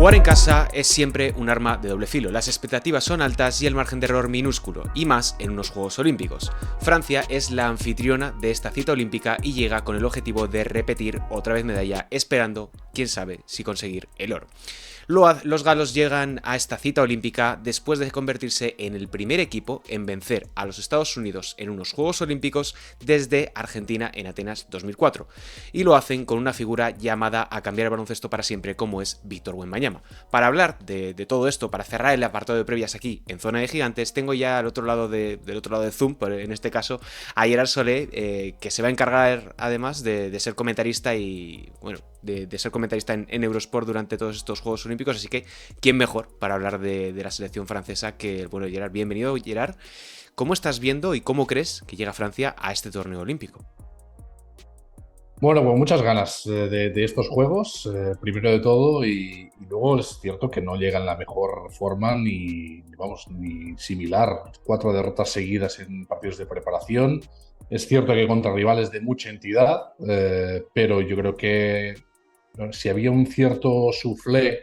Jugar en casa es siempre un arma de doble filo. Las expectativas son altas y el margen de error minúsculo, y más en unos Juegos Olímpicos. Francia es la anfitriona de esta cita olímpica y llega con el objetivo de repetir otra vez medalla, esperando, quién sabe, si conseguir el oro. Los galos llegan a esta cita olímpica después de convertirse en el primer equipo en vencer a los Estados Unidos en unos Juegos Olímpicos desde Argentina en Atenas 2004. Y lo hacen con una figura llamada a cambiar el baloncesto para siempre, como es Víctor Wembanyama. Para hablar de todo esto, para cerrar el apartado de previas aquí en Zona de Gigantes, tengo ya del otro lado de Zoom, en este caso, a Gerard Solé, que se va a encargar además de ser comentarista y, bueno, de ser comentarista en Eurosport durante todos estos Juegos Olímpicos, así que ¿quién mejor para hablar de la selección francesa que el bueno Gerard? Bienvenido, Gerard. ¿Cómo estás viendo y cómo crees que llega Francia a este torneo olímpico? Bueno, pues muchas ganas de estos juegos, primero de todo, y luego es cierto que no llega en la mejor forma ni similar. 4 derrotas seguidas en partidos de preparación. Es cierto que contra rivales de mucha entidad, pero yo creo que si había un cierto soufflé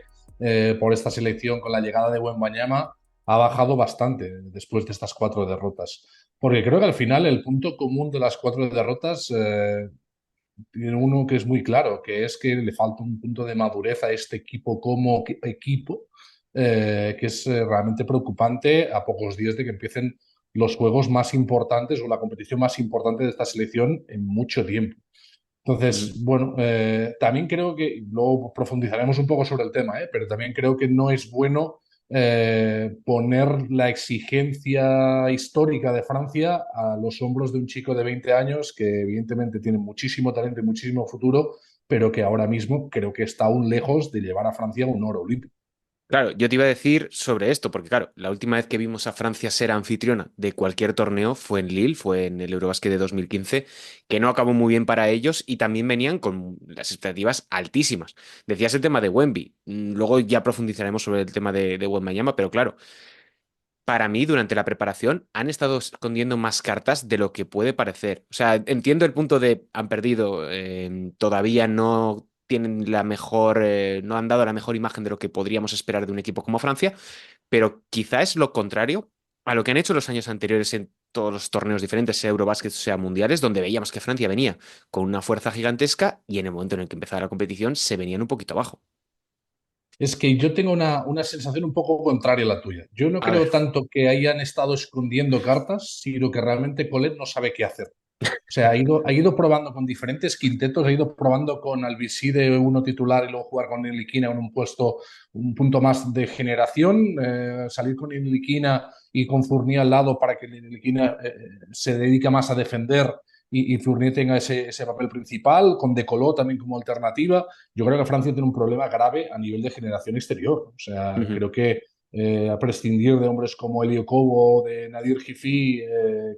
por esta selección con la llegada de Wembanyama, ha bajado bastante después de estas 4 derrotas. Porque creo que al final el punto común de las 4 derrotas tiene uno que es muy claro, que es que le falta un punto de madurez a este equipo como equipo, que es realmente preocupante a pocos días de que empiecen los juegos más importantes o la competición más importante de esta selección en mucho tiempo. Ujú. Entonces, bueno, también creo que, luego profundizaremos un poco sobre el tema, pero también creo que no es bueno poner la exigencia histórica de Francia a los hombros de un chico de 20 años que evidentemente tiene muchísimo talento y muchísimo futuro, pero que ahora mismo creo que está aún lejos de llevar a Francia a un oro olímpico. Claro, yo te iba a decir sobre esto, porque claro, la última vez que vimos a Francia ser anfitriona de cualquier torneo fue en Lille, fue en el Eurobasket de 2015, que no acabó muy bien para ellos y también venían con las expectativas altísimas. Decías el tema de Wemby, luego ya profundizaremos sobre el tema de Wembanyama, pero claro, para mí durante la preparación han estado escondiendo más cartas de lo que puede parecer. O sea, entiendo el punto de han perdido, todavía no tienen la mejor, no han dado la mejor imagen de lo que podríamos esperar de un equipo como Francia, pero quizá es lo contrario a lo que han hecho los años anteriores en todos los torneos diferentes, sea Eurobásquet, sea mundiales, donde veíamos que Francia venía con una fuerza gigantesca y en el momento en el que empezaba la competición se venían un poquito abajo. Es que yo tengo una sensación un poco contraria a la tuya. Yo no A ver. creo tanto que hayan estado escondiendo cartas, sino que realmente Colet no sabe qué hacer. O sea, ha ido probando con diferentes quintetos, ha ido probando con Albisí de uno titular y luego jugar con Niliquina en un puesto, un punto más de generación, salir con Niliquina y con Fournier al lado para que Niliquina se dedique más a defender y Fournier tenga ese papel principal, con Decoló también como alternativa. Yo creo que Francia tiene un problema grave a nivel de generación exterior. O sea, Ujú. creo que a prescindir de hombres como Elio Kobo o de Nadir Gifi,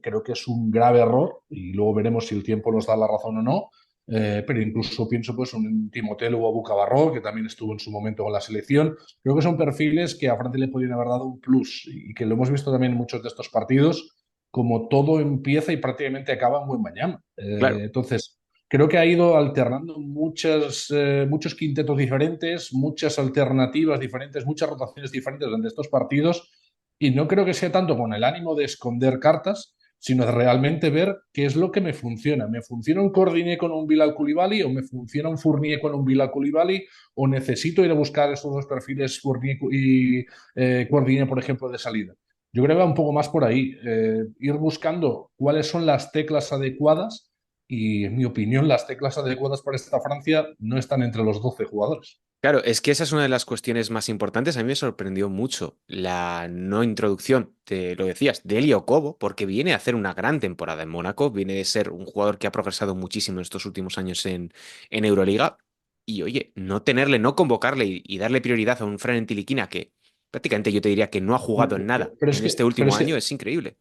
creo que es un grave error y luego veremos si el tiempo nos da la razón o no. Pero incluso pienso pues en Timothée o Abu Cabarró, que también estuvo en su momento con la selección. Creo que son perfiles que a Francia le podrían haber dado un plus y que lo hemos visto también en muchos de estos partidos, como todo empieza y prácticamente acaba en buen mañana. Claro. Entonces, creo que ha ido alternando muchos quintetos diferentes, muchas alternativas diferentes, muchas rotaciones diferentes durante estos partidos. Y no creo que sea tanto con el ánimo de esconder cartas, sino de realmente ver qué es lo que me funciona. ¿Me funciona un Cordiné con un Bilal Koulibaly o me funciona un Fournier con un Bilal Koulibaly? ¿O necesito ir a buscar estos dos perfiles Fournier y Cordiné, por ejemplo, de salida? Yo creo que va un poco más por ahí, ir buscando cuáles son las teclas adecuadas y, en mi opinión, las teclas adecuadas para esta Francia no están entre los 12 jugadores. Claro, es que esa es una de las cuestiones más importantes. A mí me sorprendió mucho la no introducción, lo decías, de Elio Kobo, porque viene a hacer una gran temporada en Mónaco, viene de ser un jugador que ha progresado muchísimo en estos últimos años en Euroliga. Y oye, no tenerle, no convocarle y darle prioridad a un Fran Tiliquina que prácticamente yo te diría que no ha jugado en nada Pero es en este que, pero último es año, que, es increíble.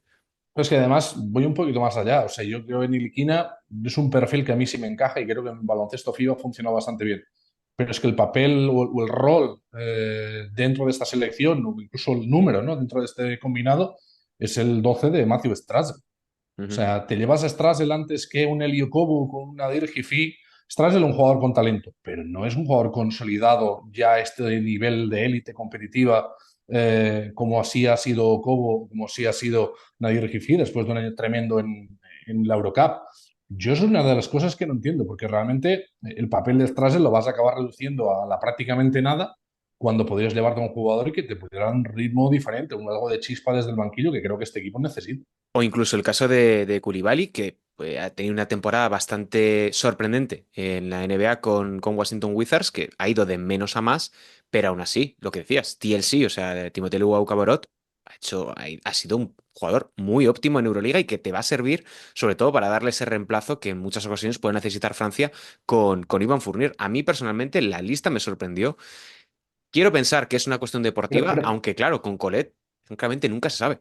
pero es que además voy un poquito más allá. O sea, yo creo que Niliquina es un perfil que a mí sí me encaja y creo que en baloncesto FIBA ha funcionado bastante bien. Pero es que el papel o el rol dentro de esta selección, o incluso el número, ¿no? Dentro de este combinado, es el 12 de Matthew Strasberg. O Ujú. sea, te llevas a Strasel antes que un Elio Kobu con un Nadir Gifi. Strasel es un jugador con talento, pero no es un jugador consolidado ya a este nivel de élite competitiva como así ha sido Cobo, como así ha sido Nadir Gifir después de un año tremendo en la Eurocup. Yo es una de las cosas que no entiendo, porque realmente el papel de Strasel lo vas a acabar reduciendo a la prácticamente nada cuando podrías llevarte a un jugador y que te pudiera dar un ritmo diferente, algo de chispa desde el banquillo que creo que este equipo necesita. O incluso el caso de Koulibaly, que ha tenido una temporada bastante sorprendente en la NBA con Washington Wizards, que ha ido de menos a más, pero aún así, lo que decías, TLC, o sea, Timothé Luwawu-Cabarrot, ha sido un jugador muy óptimo en Euroliga y que te va a servir sobre todo para darle ese reemplazo que en muchas ocasiones puede necesitar Francia con Ivan Fournier. A mí personalmente la lista me sorprendió. Quiero pensar que es una cuestión deportiva, Pero aunque claro, con Colette, francamente nunca se sabe.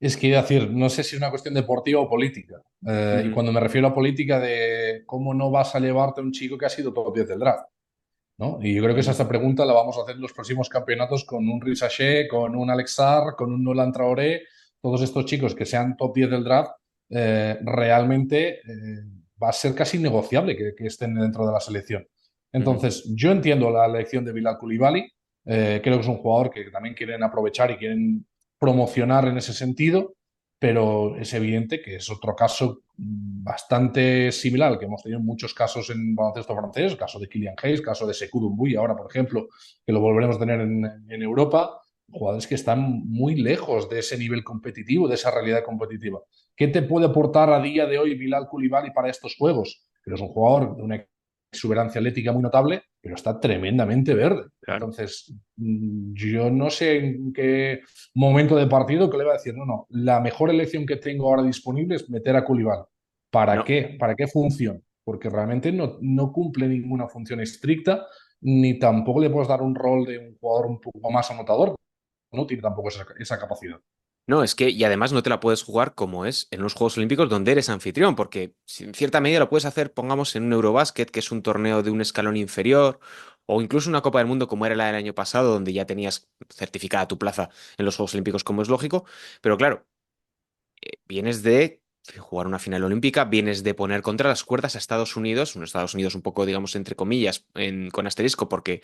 es que iba a decir, no sé si es una cuestión deportiva o política. Y Ujú, cuando me refiero a política de cómo no vas a llevarte a un chico que ha sido top 10 del draft, ¿no? Y yo creo que ujú. esta pregunta la vamos a hacer en los próximos campeonatos con un Risa Shea, con un Alex Sarr, con un Nolan Traoré, todos estos chicos que sean top 10 del draft, realmente va a ser casi innegociable que estén dentro de la selección. Ujú. Entonces, yo entiendo la elección de Bilal Coulibaly, creo que es un jugador que también quieren aprovechar y quieren promocionar en ese sentido, pero es evidente que es otro caso bastante similar al que hemos tenido en muchos casos en baloncesto francés, caso de Kylian Hayes, caso de Sekou Doumbouya ahora, por ejemplo, que lo volveremos a tener en Europa, jugadores que están muy lejos de ese nivel competitivo, de esa realidad competitiva. ¿Qué te puede aportar a día de hoy Bilal Coulibaly para estos juegos? Pero es un jugador de una exuberancia atlética muy notable, pero está tremendamente verde. Claro. Entonces, yo no sé en qué momento de partido que le va a decir, no, no, la mejor elección que tengo ahora disponible es meter a Coulibaly. ¿Para No, qué? ¿Para qué función? Porque realmente no cumple ninguna función estricta, ni tampoco le puedes dar un rol de un jugador un poco más anotador. No tiene tampoco esa capacidad. no, es que, y además no te la puedes jugar como es en unos Juegos Olímpicos donde eres anfitrión, porque si en cierta medida lo puedes hacer, pongamos, en un Eurobásquet, que es un torneo de un escalón inferior, o incluso una Copa del Mundo como era la del año pasado, donde ya tenías certificada tu plaza en los Juegos Olímpicos, como es lógico, pero claro, vienes de jugar una final olímpica, vienes de poner contra las cuerdas a Estados Unidos, un Estados Unidos un poco, digamos, entre comillas, con asterisco, porque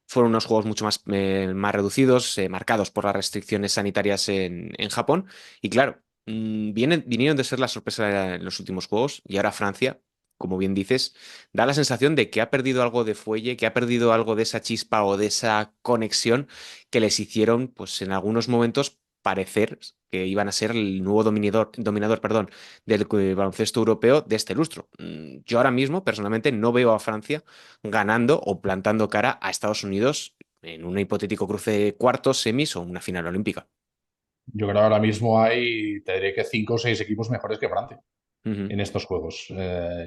fueron unos juegos mucho más reducidos, marcados por las restricciones sanitarias en Japón. Y claro, vinieron de ser la sorpresa en los últimos juegos y ahora Francia, como bien dices, da la sensación de que ha perdido algo de fuelle, que ha perdido algo de esa chispa o de esa conexión que les hicieron, pues en algunos momentos parecer que iban a ser el nuevo dominador, perdón, del baloncesto europeo de este lustro. Yo ahora mismo, personalmente, no veo a Francia ganando o plantando cara a Estados Unidos en un hipotético cruce de cuartos, semis o una final olímpica. Yo creo que ahora mismo hay, te diré que 5 o 6 equipos mejores que Francia Ujú. en estos juegos.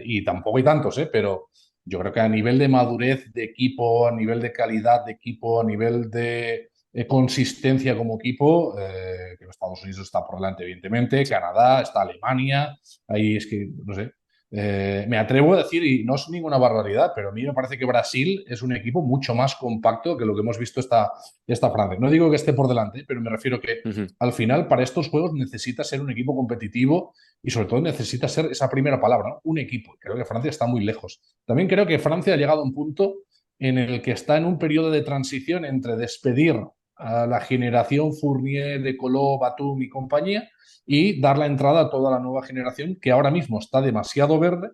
Y tampoco hay tantos, pero yo creo que a nivel de madurez de equipo, a nivel de calidad de equipo, a nivel de consistencia como equipo, que los Estados Unidos está por delante, evidentemente, Sí. Canadá, está Alemania, ahí es que, no sé. Me atrevo a decir, y no es ninguna barbaridad, pero a mí me parece que Brasil es un equipo mucho más compacto que lo que hemos visto esta Francia. No digo que esté por delante, pero me refiero que Ujú. al final para estos juegos necesita ser un equipo competitivo y sobre todo necesita ser esa primera palabra, ¿no? Un equipo. Creo que Francia está muy lejos. También creo que Francia ha llegado a un punto en el que está en un periodo de transición entre despedir a la generación Fournier, De Colo, Batum y compañía y dar la entrada a toda la nueva generación que ahora mismo está demasiado verde,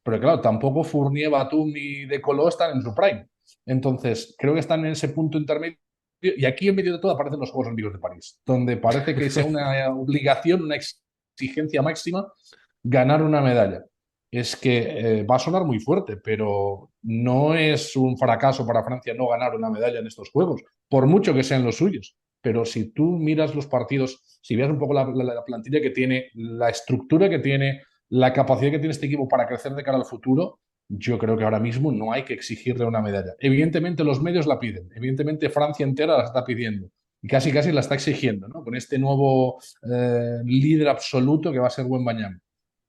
pero claro, tampoco Fournier, Batum y De Colo están en su prime. Entonces, creo que están en ese punto intermedio y aquí en medio de todo aparecen los Juegos Olímpicos de París, donde parece que sea una obligación, una exigencia máxima ganar una medalla. Es que va a sonar muy fuerte, pero no es un fracaso para Francia no ganar una medalla en estos Juegos, por mucho que sean los suyos. Pero si tú miras los partidos, si ves un poco la plantilla que tiene, la estructura que tiene, la capacidad que tiene este equipo para crecer de cara al futuro, yo creo que ahora mismo no hay que exigirle una medalla. Evidentemente los medios la piden, evidentemente Francia entera la está pidiendo y casi casi la está exigiendo, ¿no? Con este nuevo líder absoluto que va a ser Wembanyama.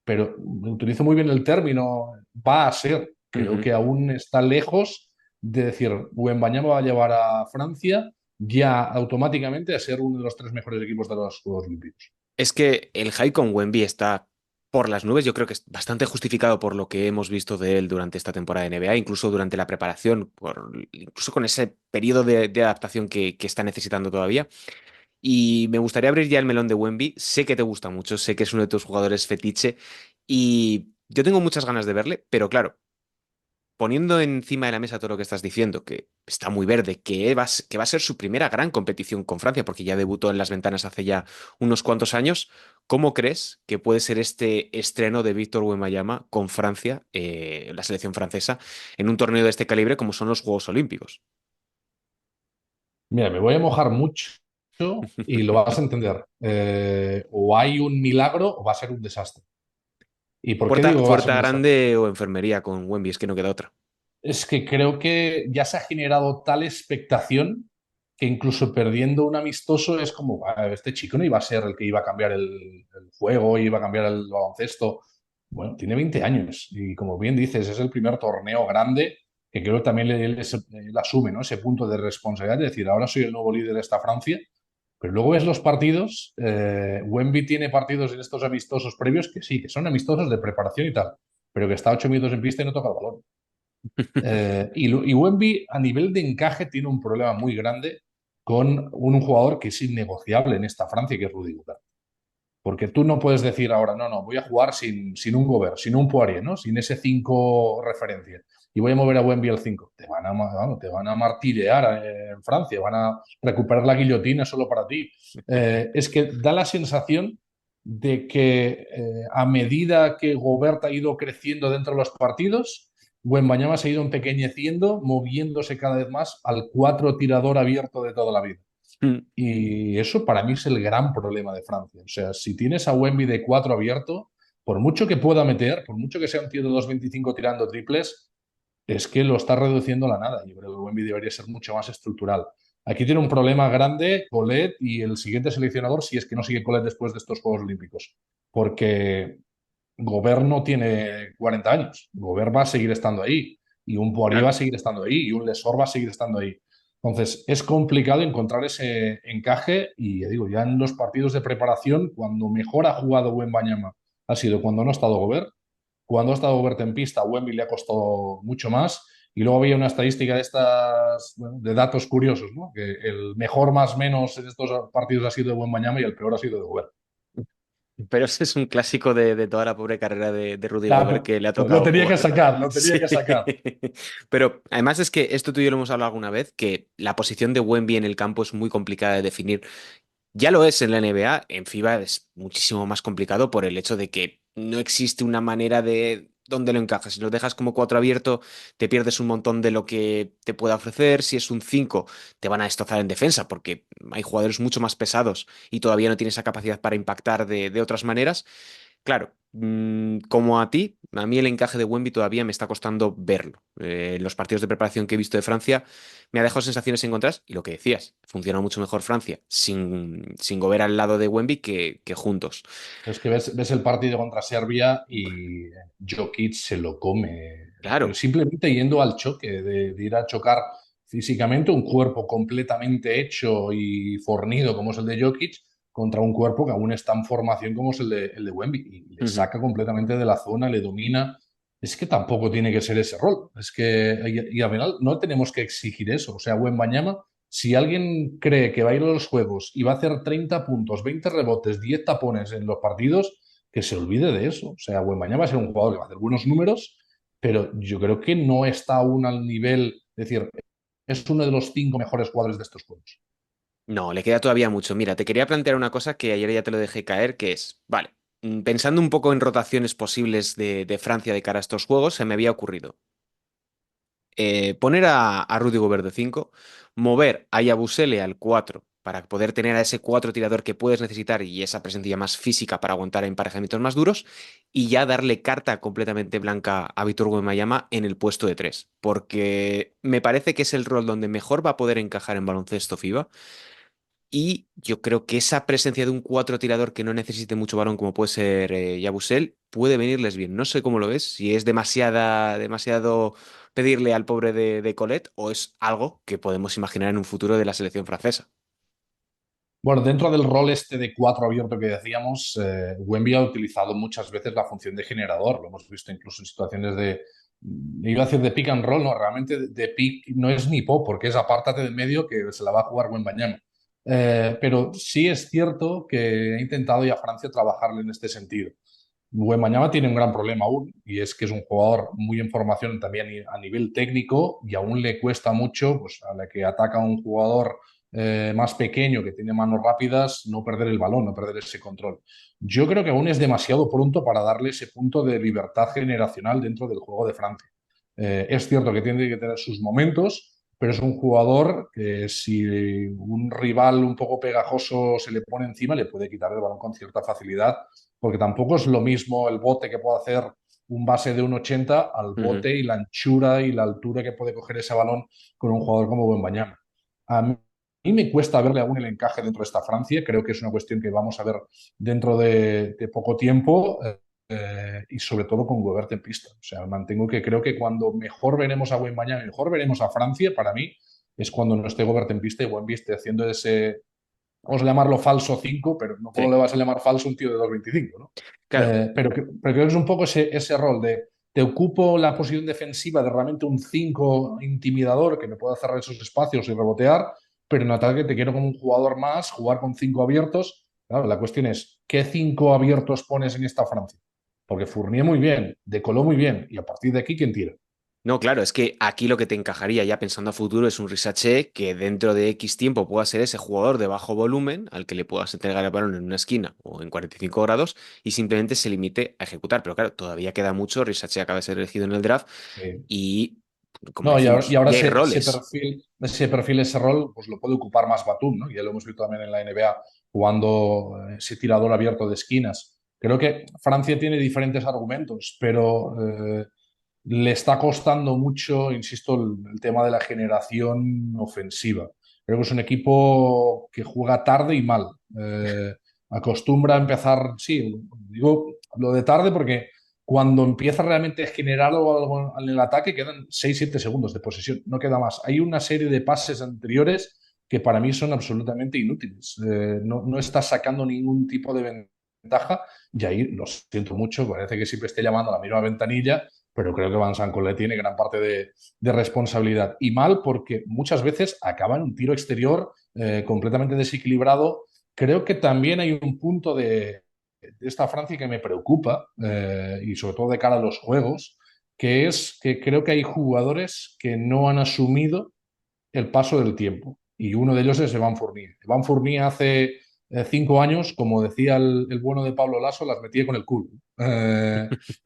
Pero utilizo muy bien el término va a ser. Creo Ujú. que aún está lejos de decir Wembanyama va a llevar a Francia ya automáticamente a ser uno de los 3 mejores equipos de los Juegos Olímpicos. Es que el hype con Wemby está. por las nubes. Yo creo que es bastante justificado por lo que hemos visto de él durante esta temporada de NBA, incluso durante la preparación, incluso con ese periodo de adaptación que está necesitando todavía. Y me gustaría abrir ya el melón de Wemby. Sé que te gusta mucho, sé que es uno de tus jugadores fetiche y yo tengo muchas ganas de verle, pero claro, poniendo encima de la mesa todo lo que estás diciendo, que está muy verde, que va a ser su primera gran competición con Francia, porque ya debutó en las ventanas hace ya unos cuantos años, ¿cómo crees que puede ser este estreno de Víctor Wembanyama con Francia, la selección francesa, en un torneo de este calibre como son los Juegos Olímpicos? Mira, me voy a mojar mucho y lo vas a entender. O hay un milagro o va a ser un desastre. ¿Y por qué digo que va a ser Puerta un desastre? grande o enfermería con Wemby, es que no queda otra. Es que creo que ya se ha generado tal expectación que incluso perdiendo un amistoso es como, "Ah, este chico no iba a ser el que iba a cambiar el juego, iba a cambiar el baloncesto". Bueno, tiene 20 años y como bien dices, es el primer torneo grande que creo que también él asume, ¿no? Ese punto de responsabilidad de decir, ahora soy el nuevo líder de esta Francia, pero luego ves los partidos, Wemby tiene partidos en estos amistosos previos que sí, que son amistosos de preparación y tal, pero que está 8 minutos en pista y no toca el balón. Y Wemby a nivel de encaje tiene un problema muy grande con un jugador que es innegociable en esta Francia, que es Rudy Gobert. Porque tú no puedes decir ahora, no, no, voy a jugar sin un Gobert, sin un Poirier, ¿no? Sin ese 5 referencia. Y voy a mover a Wemby al 5. Te van a martillear en Francia, van a recuperar la guillotina solo para ti. Es que da la sensación de que a medida que Gobert ha ido creciendo dentro de los partidos, Wembanyama se ha ido empequeñeciendo, moviéndose cada vez más al 4 tirador abierto de toda la vida. Y eso para mí es el gran problema de Francia. O sea, si tienes a Wemby de 4 abierto, por mucho que pueda meter, por mucho que sea un tío de 2,25 tirando triples, es que lo está reduciendo a la nada. Yo creo que Wemby debería ser mucho más estructural. Aquí tiene un problema grande Colette y el siguiente seleccionador, si es que no sigue Colette después de estos Juegos Olímpicos. Porque Gobert no tiene 40 años. Gobert va a seguir estando ahí. Y un Poirier va Claro. a seguir estando ahí. Y un Lesor va a seguir estando ahí. Entonces, es complicado encontrar ese encaje. Y ya digo, ya en los partidos de preparación, cuando mejor ha jugado Wembanyama ha sido cuando no ha estado Gobert. Cuando ha estado Gobert en pista, a Wemby le ha costado mucho más. Y luego había una estadística de estas, bueno, de datos curiosos, ¿no? Que el mejor más menos en estos partidos ha sido de Wembanyama y el peor ha sido de Gobert. Pero ese es un clásico de toda la pobre carrera de Rudy Ya, Gobert que le ha lo tocado tenía que jugar. sacar, lo tenía Sí. que sacar. Pero además es que esto tú y yo lo hemos hablado alguna vez, que la posición de Wemby en el campo es muy complicada de definir. Ya lo es en la NBA, en FIBA es muchísimo más complicado por el hecho de que no existe una manera de dónde lo encajas. Si lo dejas como 4 abierto, te pierdes un montón de lo que te pueda ofrecer. Si es un 5 te van a destrozar en defensa porque hay jugadores mucho más pesados y todavía no tienes esa capacidad para impactar de otras maneras. Claro, como a ti, a mí el encaje de Wemby todavía me está costando verlo. En los partidos de preparación que he visto de Francia me ha dejado sensaciones encontradas y lo que decías, funciona mucho mejor Francia sin Gobert al lado de Wemby que juntos. Es que ves el partido contra Serbia y Jokic se lo come, pero Claro. simplemente yendo al choque, de ir a chocar físicamente un cuerpo completamente hecho y fornido como es el de Jokic contra un cuerpo que aún está en formación como es el de Wemby y le Ujú. saca completamente de la zona, le domina. Es que tampoco tiene que ser ese rol. Es que, y al final no tenemos que exigir eso. O sea, Wembanyama, si alguien cree que va a ir a los juegos y va a hacer 30 puntos, 20 rebotes, 10 tapones en los partidos, que se olvide de eso. O sea, Wembanyama va a ser un jugador que va a hacer buenos números, pero yo creo que no está aún al nivel, es decir, es uno de los 5 mejores jugadores de estos juegos. No, le queda todavía mucho. Mira, te quería plantear una cosa que ayer ya te lo dejé caer, que es, vale, pensando un poco en rotaciones posibles de Francia de cara a estos juegos, se me había ocurrido. Poner a Rudy Gobert de 5, mover a Yabusele al 4 para poder tener a ese 4 tirador que puedes necesitar y esa presencia más física para aguantar emparejamientos más duros, y ya darle carta completamente blanca a Víctor Wembanyama en el puesto de 3 porque me parece que es el rol donde mejor va a poder encajar en baloncesto FIBA. Y yo creo que esa presencia de un 4 tirador que no necesite mucho varón, como puede ser Yabusel, puede venirles bien. No sé cómo lo ves, si es demasiado pedirle al pobre de Colette o es algo que podemos imaginar en un futuro de la selección francesa. Bueno, dentro del rol este de cuatro abierto que decíamos, Wemby ha utilizado muchas veces la función de generador. Lo hemos visto incluso en situaciones de, iba a decir de pick and roll, no, realmente de pick no es ni pop, porque es apártate del medio que se la va a jugar Wembanyama. Pero sí es cierto que ha intentado ya Francia trabajarle en este sentido. Wembanyama tiene un gran problema aún, y es que es un jugador muy en formación también a nivel técnico, y aún le cuesta mucho, pues a la que ataca a un jugador más pequeño que tiene manos rápidas, no perder el balón, no perder ese control. Yo creo que aún es demasiado pronto para darle ese punto de libertad generacional dentro del juego de Francia. Es cierto que tiene que tener sus momentos, pero es un jugador que si un rival un poco pegajoso se le pone encima, le puede quitar el balón con cierta facilidad, porque tampoco es lo mismo el bote que puede hacer un base de 1,80 al Ujú. bote y la anchura y la altura que puede coger ese balón con un jugador como Wembanyama. A mí me cuesta verle aún el encaje dentro de esta Francia. Creo que es una cuestión que vamos a ver dentro de poco tiempo, y sobre todo con Gobert en pista. O sea, mantengo que creo que cuando mejor veremos a Wembanyama, mejor veremos a Francia, para mí, es cuando no esté Gobert en pista y Wemby esté haciendo ese, vamos a llamarlo falso 5, pero no puedo Sí, le vas a llamar falso a un tío de 2,25, ¿no? claro. Pero creo que es un poco ese rol de te ocupo la posición defensiva de realmente un 5 intimidador que me pueda cerrar esos espacios y rebotear, pero en ataque te quiero como un jugador más, jugar con 5 abiertos. Claro, la cuestión es, ¿qué 5 abiertos pones en esta Francia? Porque Fournier muy bien, Decoló muy bien, y a partir de aquí, ¿quién tira? No, claro, es que aquí lo que te encajaría ya pensando a futuro es un Risache que dentro de X tiempo pueda ser ese jugador de bajo volumen al que le puedas entregar el balón en una esquina o en 45 grados y simplemente se limite a ejecutar. Pero claro, todavía queda mucho. Risache acaba de ser elegido en el draft y, como No, y decimos, ahora ya hay ese roles. perfil, ese rol, pues lo puede ocupar más Batum, ¿no? Ya lo hemos visto también en la NBA jugando ese tirador abierto de esquinas. Creo que Francia tiene diferentes argumentos, pero le está costando mucho, insisto, el tema de la generación ofensiva. Creo que es un equipo que juega tarde y mal. Acostumbra a empezar, sí, digo lo de tarde porque cuando empieza realmente a generar algo en el ataque quedan 6 7 segundos de posesión, no queda más. Hay una serie de pases anteriores que para mí son absolutamente inútiles. No está sacando ningún tipo de ventaja, y ahí lo siento mucho, parece que siempre esté llamando a la misma ventanilla, pero creo que Van Sancolet tiene gran parte de responsabilidad. Y mal porque muchas veces acaba en un tiro exterior completamente desequilibrado. Creo que también hay un punto de esta Francia que me preocupa, y sobre todo de cara a los juegos, que es que creo que hay jugadores que no han asumido el paso del tiempo. Y uno de ellos es Evan Fournier. Evan Fournier hace 5 años, como decía el bueno de Pablo Lasso, las metía con el culo.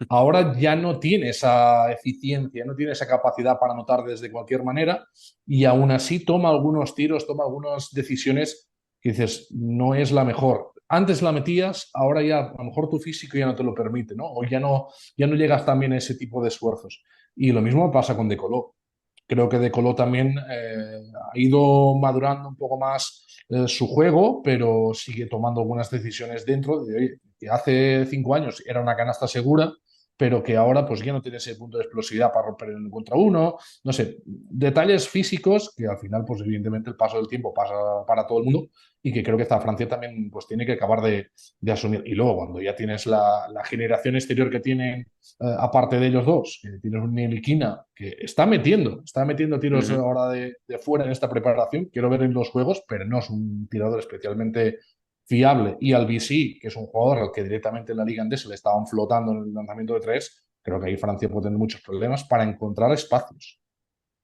Ahora ya no tiene esa eficiencia, no tiene esa capacidad para anotar desde cualquier manera, y aún así toma algunos tiros, toma algunas decisiones que dices, no es la mejor. Antes la metías, ahora ya a lo mejor tu físico ya no te lo permite, ¿no? O ya no llegas también a ese tipo de esfuerzos. Y lo mismo pasa con Decoló. Creo que De Colo también ha ido madurando un poco más su juego, pero sigue tomando algunas decisiones dentro de oye, que hace 5 años era una canasta segura, pero que ahora pues ya no tiene ese punto de explosividad para romper en el contra uno. No sé, detalles físicos que al final, pues evidentemente el paso del tiempo pasa para todo el mundo, y que creo que esta Francia también pues tiene que acabar de asumir. Y luego cuando ya tienes la generación exterior que tienen, aparte de ellos dos, que tienes un Niliquina que está metiendo tiros Ujú. ahora de fuera en esta preparación, quiero ver en los juegos, pero no es un tirador especialmente fiable. Y al BC, que es un jugador al que directamente en la Liga Andesa le estaban flotando en el lanzamiento de tres, creo que ahí Francia puede tener muchos problemas para encontrar espacios.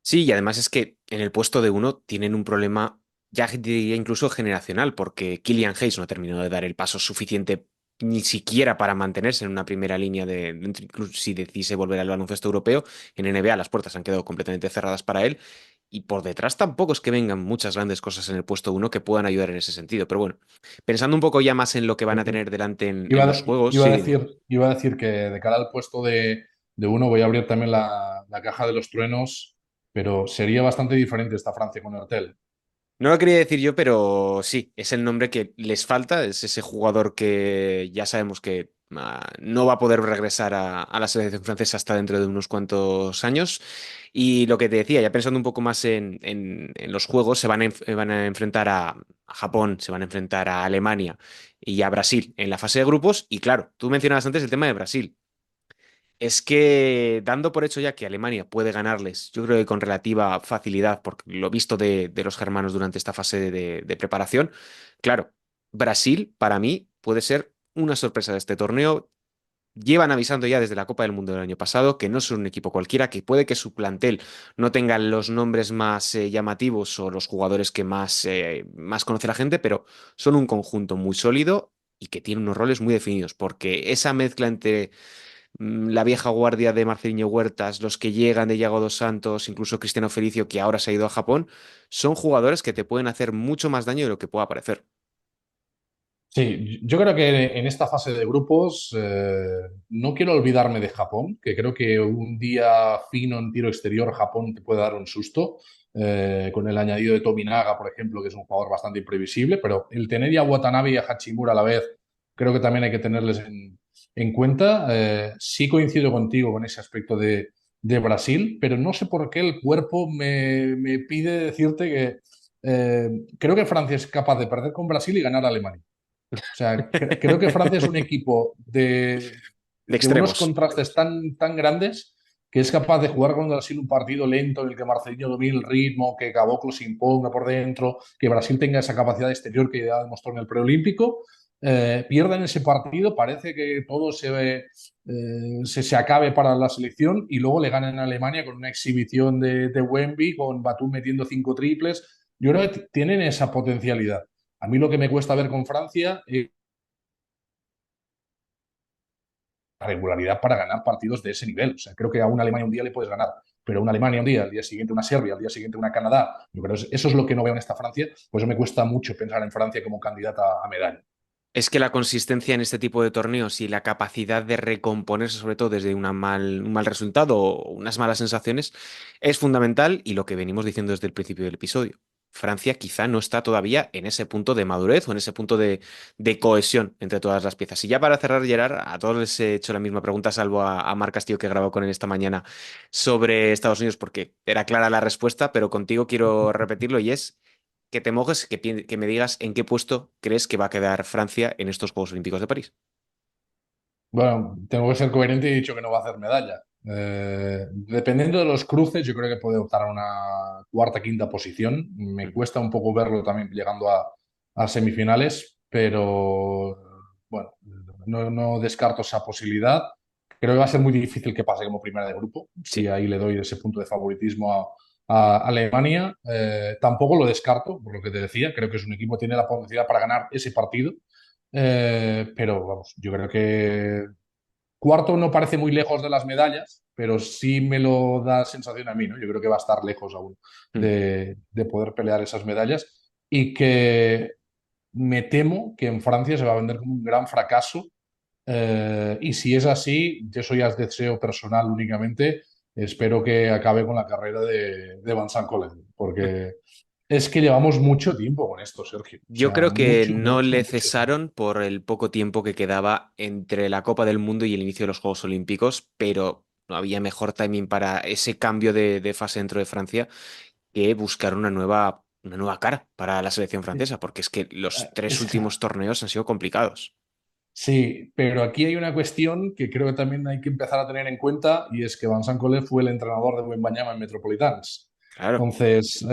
Sí, y además es que en el puesto de uno tienen un problema, ya diría incluso generacional, porque Killian Hayes no ha terminado de dar el paso suficiente ni siquiera para mantenerse en una primera línea incluso si decise volver al baloncesto europeo. En NBA las puertas han quedado completamente cerradas para él. Y por detrás tampoco es que vengan muchas grandes cosas en el puesto uno que puedan ayudar en ese sentido. Pero bueno, pensando un poco ya más en lo que van a tener delante en Iba, los juegos, iba a sí, dime. decir, iba a decir que de cara al puesto de uno voy a abrir también la caja de los truenos, pero sería bastante diferente esta Francia con Hertel. No lo quería decir yo, pero sí, es el nombre que les falta, es ese jugador que ya sabemos que no va a poder regresar a la selección francesa hasta dentro de unos cuantos años. Y lo que te decía, ya pensando un poco más en los juegos, van a enfrentar a Japón, se van a enfrentar a Alemania y a Brasil en la fase de grupos. Y claro, tú mencionabas antes el tema de Brasil. Es que dando por hecho ya que Alemania puede ganarles, yo creo que con relativa facilidad, por lo visto de los germanos durante esta fase de preparación, claro, Brasil para mí puede ser una sorpresa de este torneo. Llevan avisando ya desde la Copa del Mundo del año pasado que no son un equipo cualquiera, que puede que su plantel no tenga los nombres más llamativos o los jugadores que más conoce la gente, pero son un conjunto muy sólido y que tiene unos roles muy definidos, porque esa mezcla entre la vieja guardia de Marcelinho Huertas, los que llegan de Yago dos Santos, incluso Cristiano Felicio, que ahora se ha ido a Japón, son jugadores que te pueden hacer mucho más daño de lo que pueda parecer. Sí, yo creo que en esta fase de grupos no quiero olvidarme de Japón, que creo que un día fino en tiro exterior Japón te puede dar un susto, con el añadido de Tominaga, por ejemplo, que es un jugador bastante imprevisible, pero el tener ya a Watanabe y a Hachimura a la vez, creo que también hay que tenerles en cuenta. Sí coincido contigo con ese aspecto de Brasil, pero no sé por qué el cuerpo me pide decirte que creo que Francia es capaz de perder con Brasil y ganar a Alemania. O sea, creo que Francia es un equipo De de unos extremos. contrastes tan grandes que es capaz de jugar con Brasil un partido lento en el que Marcelinho domine el ritmo, que Caboclo se imponga por dentro, que Brasil tenga esa capacidad exterior que ya demostró en el preolímpico. Pierden ese partido, parece que todo se acabe para la selección y luego le ganan a Alemania con una exhibición de Wemby, con Batum metiendo 5 triples. Yo creo que tienen esa potencialidad. A mí lo que me cuesta ver con Francia es la regularidad para ganar partidos de ese nivel. O sea, creo que a una Alemania un día le puedes ganar, pero a una Alemania un día, al día siguiente una Serbia, al día siguiente una Canadá. Yo creo que eso es lo que no veo en esta Francia. Pues me cuesta mucho pensar en Francia como candidata a medalla. Es que la consistencia en este tipo de torneos y la capacidad de recomponerse, sobre todo desde un mal resultado o unas malas sensaciones, es fundamental y lo que venimos diciendo desde el principio del episodio. Francia quizá no está todavía en ese punto de madurez o en ese punto de cohesión entre todas las piezas. Y ya para cerrar, Gerard, a todos les he hecho la misma pregunta, salvo a Marc Castillo que grabó con él esta mañana sobre Estados Unidos, porque era clara la respuesta, pero contigo quiero repetirlo y es que te mojes, que me digas en qué puesto crees que va a quedar Francia en estos Juegos Olímpicos de París. Bueno, tengo que ser coherente y he dicho que no va a hacer medalla. Dependiendo de los cruces, yo creo que puede optar a una cuarta, quinta posición. Me Ujú. cuesta un poco verlo también llegando a semifinales, pero bueno, no descarto esa posibilidad. Creo que va a ser muy difícil que pase como primera de grupo. Sí, Sí, ahí le doy ese punto de favoritismo a Alemania. Tampoco lo descarto, por lo que te decía. Creo que es un equipo que tiene la potencialidad para ganar ese partido. Pero vamos, yo creo que cuarto no parece muy lejos de las medallas, pero sí me lo da sensación a mí, ¿no? Yo creo que va a estar lejos aún mm, de poder pelear esas medallas y que me temo que en Francia se va a vender como un gran fracaso. Y si es así, yo eso ya es deseo personal únicamente. Espero que acabe con la carrera de Vincent Collet, mm. porque es que llevamos mucho tiempo con esto, Sergio. O Yo sea, creo que mucho, no mucho, le mucho tiempo. cesaron por el poco tiempo que quedaba entre la Copa del Mundo y el inicio de los Juegos Olímpicos, pero no había mejor timing para ese cambio de fase dentro de Francia que buscar una nueva cara para la selección francesa, porque es que los tres Es que últimos torneos han sido complicados. sí, pero aquí hay una cuestión que creo que también hay que empezar a tener en cuenta y es que Vincent Collet fue el entrenador de Wembanyama en Metropolitans. Claro. Entonces,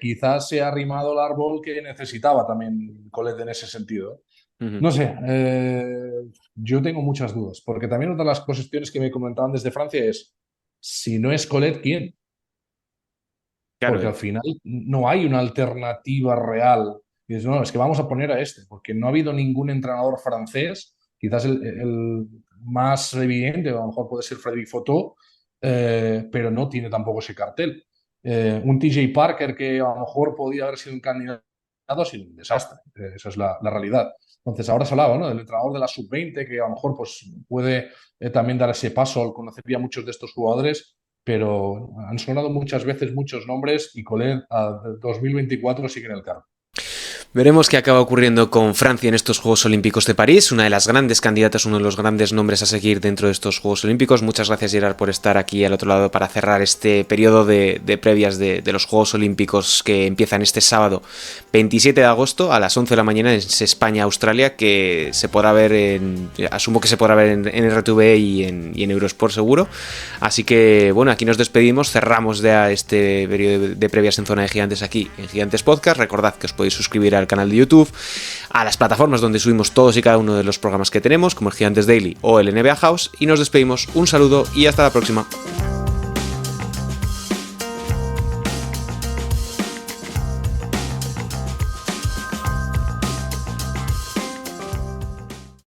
quizás se ha arrimado el árbol que necesitaba también Collet en ese sentido. Ujú. No sé, yo tengo muchas dudas, porque también otra de las cuestiones que me comentaban desde Francia es, si no es Collet, ¿quién? Claro, Porque al final no hay una alternativa real. Y dices, no, es que vamos a poner a este, porque no ha habido ningún entrenador francés, quizás el más evidente, a lo mejor puede ser Frédéric Fautot, pero no tiene tampoco ese cartel. Un TJ Parker que a lo mejor podía haber sido un candidato, ha sido un desastre. Esa es la realidad. Entonces, ahora se hablaba, ¿no? Del entrenador de la sub-20, que a lo mejor pues, puede también dar ese paso al conocer ya muchos de estos jugadores, pero han sonado muchas veces muchos nombres y Collet a 2024 sigue en el cargo. Veremos qué acaba ocurriendo con Francia en estos Juegos Olímpicos de París, una de las grandes candidatas, uno de los grandes nombres a seguir dentro de estos Juegos Olímpicos. Muchas gracias, Gerard, por estar aquí al otro lado para cerrar este periodo de previas de los Juegos Olímpicos que empiezan este sábado 27 de agosto a las 11 de la mañana en España-Australia, que se podrá ver asumo que se podrá ver en RTV y en Eurosport seguro. Así que bueno, aquí nos despedimos, cerramos ya este periodo de previas en Zona de Gigantes aquí en Gigantes Podcast. Recordad que os podéis suscribir al canal de YouTube, a las plataformas donde subimos todos y cada uno de los programas que tenemos, como el Gigantes Daily o el NBA House, y nos despedimos. Un saludo y hasta la próxima.